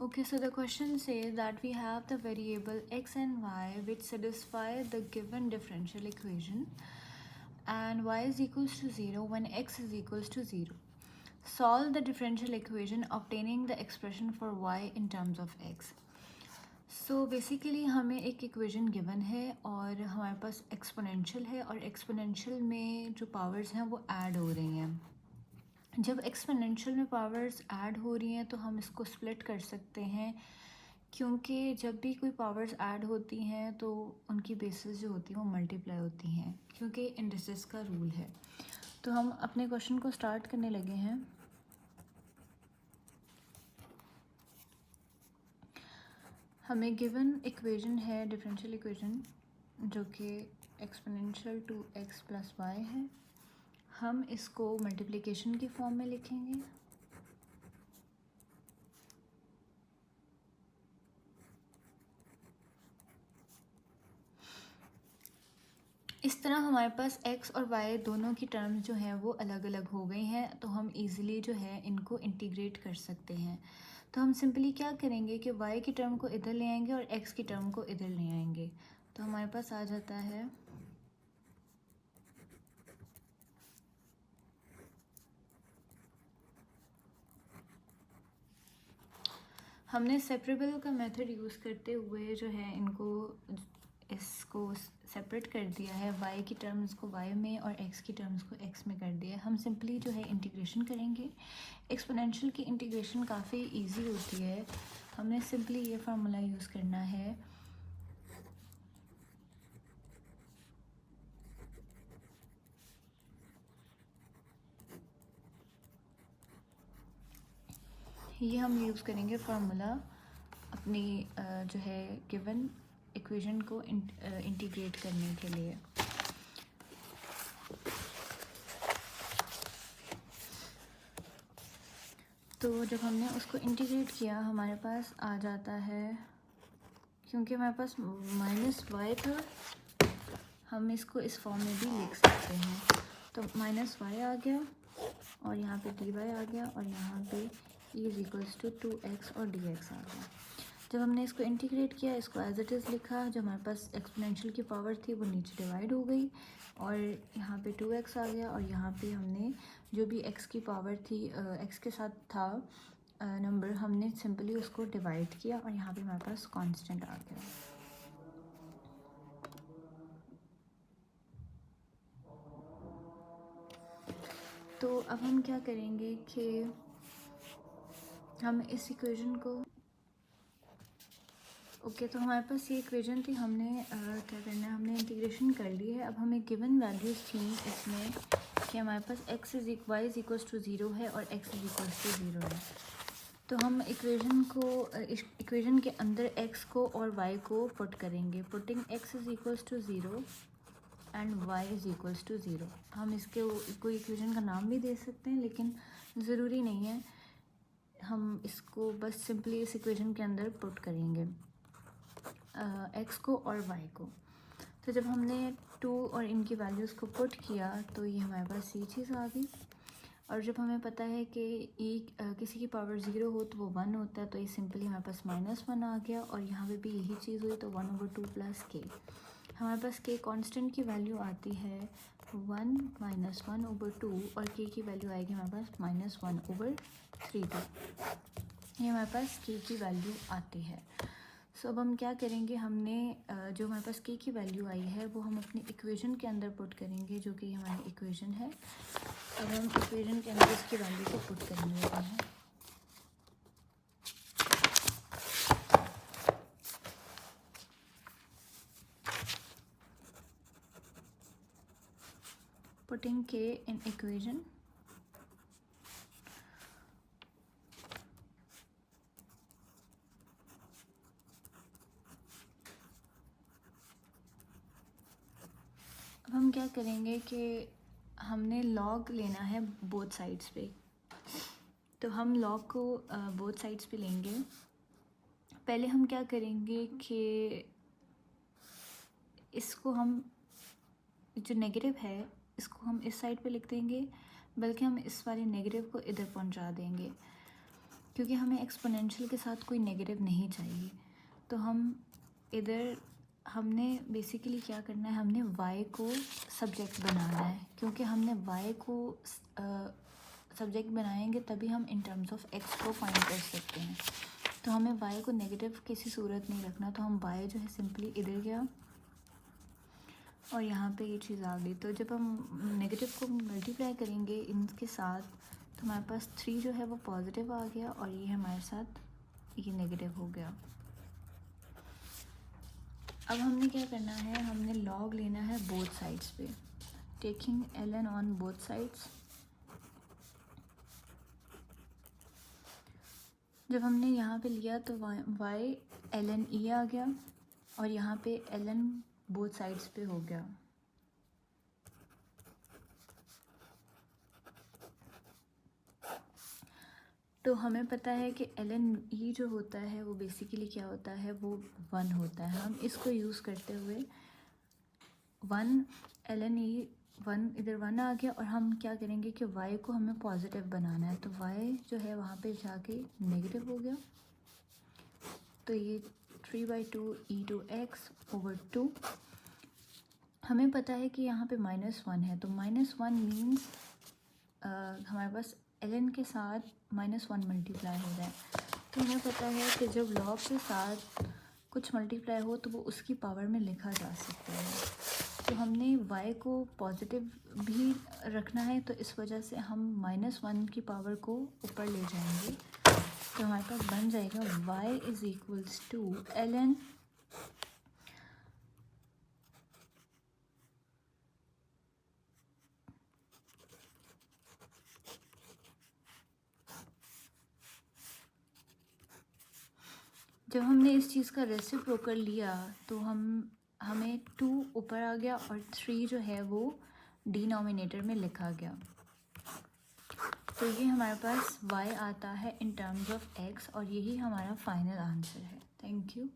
Okay, so the question says that we have the variable x and y which satisfy the given differential equation and y is equals to 0 when x is equals to 0. Solve the differential equation obtaining the expression for y in terms of x. So basically हमें एक equation given है और हमारे पास exponential है और exponential में जो powers हैं वो ऐड हो रही हैं. जब एक्सपोनेंशियल में पावर्स ऐड हो रही हैं तो हम इसको स्प्लिट कर सकते हैं, क्योंकि जब भी कोई पावर्स ऐड होती हैं तो उनकी बेसिस जो होती हैं वो मल्टीप्लाई होती हैं, क्योंकि इंडिसेस का रूल है. तो हम अपने क्वेश्चन को स्टार्ट करने लगे हैं. हमें गिवन इक्वेशन है डिफरेंशियल इक्वेशन जो कि एक्सपोनेंशियल 2x प्लस वाई है. हम इसको मल्टीप्लिकेशन की फॉर्म में लिखेंगे. इस तरह हमारे पास x और y दोनों की टर्म्स जो हैं वो अलग अलग हो गई हैं, तो हम इजीली जो है इनको इंटीग्रेट कर सकते हैं. तो हम सिंपली क्या करेंगे कि y की टर्म को इधर ले आएंगे और x की टर्म को इधर ले आएंगे. तो हमारे पास आ जाता है हमने सेपरेबल का मेथड यूज़ करते हुए जो है इसको सेपरेट कर दिया है. y की टर्म्स को y में और x की टर्म्स को x में कर दिया है. हम सिंपली जो है इंटीग्रेशन करेंगे. एक्सपोनेंशियल की इंटीग्रेशन काफ़ी इजी होती है. हमने सिंपली ये फार्मूला यूज़ करना है. ये हम यूज़ करेंगे फार्मूला अपनी जो है गिवन इक्वेशन को इंटीग्रेट करने के लिए. तो जब हमने उसको इंटीग्रेट किया हमारे पास आ जाता है, क्योंकि हमारे पास माइनस वाई था हम इसको इस फॉर्म में भी लिख सकते हैं. तो माइनस वाई आ गया और यहाँ पे डी वाई आ गया और यहाँ पे E is equals to 2x और dx आ गया. जब हमने इसको इंटीग्रेट किया, इसको एज इट इज़ लिखा, जो हमारे पास एक्सपोनेंशियल की पावर थी वो नीचे डिवाइड हो गई और यहाँ पे 2x आ गया और यहाँ पे हमने जो भी x की पावर थी x के साथ था नंबर, हमने सिंपली उसको डिवाइड किया और यहाँ पे हमारे पास कांस्टेंट आ गया. तो अब हम क्या करेंगे कि हम इस इक्वेशन को तो हमारे पास ये इक्वेशन थी. हमने क्या करना है, हमने इंटीग्रेशन कर ली है. अब हमें गिवन वैल्यूज़ थी इसमें कि हमारे पास y इज इक्वल्स टू 0 है और x इज इक्वल्स टू 0 है. तो हम इक्वेशन के अंदर x को और y को पुट करेंगे. Putting x is equals to 0 and y is equals to 0. हम इसके कोई इक्वेशन का नाम भी दे सकते हैं, लेकिन ज़रूरी नहीं है. हम इसको बस सिंपली इस इक्वेशन के अंदर पुट करेंगे x को और y को. तो जब हमने 2 और इनकी वैल्यूज़ को पुट किया तो ये हमारे पास ये चीज़ आ गई. और जब हमें पता है कि किसी की पावर 0 हो तो वो 1 होता है, तो ये सिंपली हमारे पास -1 आ गया और यहाँ पे भी यही चीज़ हुई. तो 1/2 प्लस k. हमारे पास k कांस्टेंट की वैल्यू आती है 1 - 1/2 और k की वैल्यू आएगी हमारे पास -1/32. ये हमारे पास k की वैल्यू आती है. सो अब हम क्या करेंगे, हमने जो हमारे पास k की वैल्यू आई है वो हम अपनी इक्वेशन के अंदर पुट करेंगे, जो कि हमारी इक्वेशन है. अब हम इक्वेशन के अंदर इसकी वैल्यू को पुट करने लगे हैं. Putting k in equation. अब हम क्या करेंगे कि हमने लॉग लेना है बोथ साइड्स पे. तो हम लॉग को बोथ साइड्स पे लेंगे. पहले हम क्या करेंगे कि इसको हम जो नेगेटिव है इसको हम इस साइड पे लिख देंगे, बल्कि हम इस वाले नेगेटिव को इधर पहुंचा देंगे, क्योंकि हमें एक्सपोनेंशियल के साथ कोई नेगेटिव नहीं चाहिए, तो हम इधर हमने बेसिकली क्या करना है, हमने y को सब्जेक्ट बनाना है, क्योंकि हमने y को सब्जेक्ट बनाएंगे तभी हम इन टर्म्स ऑफ x को फाइंड कर सकते हैं। तो हमें y को नेगेटिव किसी सूरत नहीं रखना, तो हम y जो है सिंपली इधर गया और यहाँ पे ये चीज़ आ गई। तो जब हम नेगेटिव को मल्टीप्लाई करेंगे इनके साथ तो हमारे पास 3 जो है वो पॉजिटिव आ गया और ये हमारे साथ ये नेगेटिव हो गया। अब हमने क्या करना है, हमने लॉग लेना है बोथ साइड्स पे, taking ln on both sides. जब हमने यहाँ पे लिया तो y ln e आ गया और यहाँ पे ln बोथ साइड्स पे हो गया। तो हमें पता है कि ln e जो होता है वो बेसिकली क्या होता है, वो 1 होता है। हम इसको यूज़ करते हुए 1 ln e 1 इधर 1 आ गया और हम क्या करेंगे कि y को हमें पॉजिटिव बनाना है, तो y जो है वहाँ पे जाके नेगेटिव हो गया। तो ये 3/2 e⁻x/2। हमें पता है कि यहाँ पे -1 है, तो -1 मीन्स हमारे पास ln के साथ -1 मल्टीप्लाई हो रहा है। तो हमें पता है कि जब लॉग के साथ कुछ मल्टीप्लाई हो तो वो उसकी पावर में लिखा जा सकता है। तो हमने y को पॉजिटिव भी रखना है, तो इस वजह से हम -1 की पावर को ऊपर ले जाएंगे। तो हमारे पास बन जाएगा y = ln जब हमने इस चीज़ का रेसिप्रोकल लिया तो हमें 2 ऊपर आ गया और 3 जो है वो डिनोमिनेटर में लिखा गया। तो ये हमारे पास y आता है इन टर्म्स ऑफ x और यही हमारा फाइनल आंसर है। Thank you.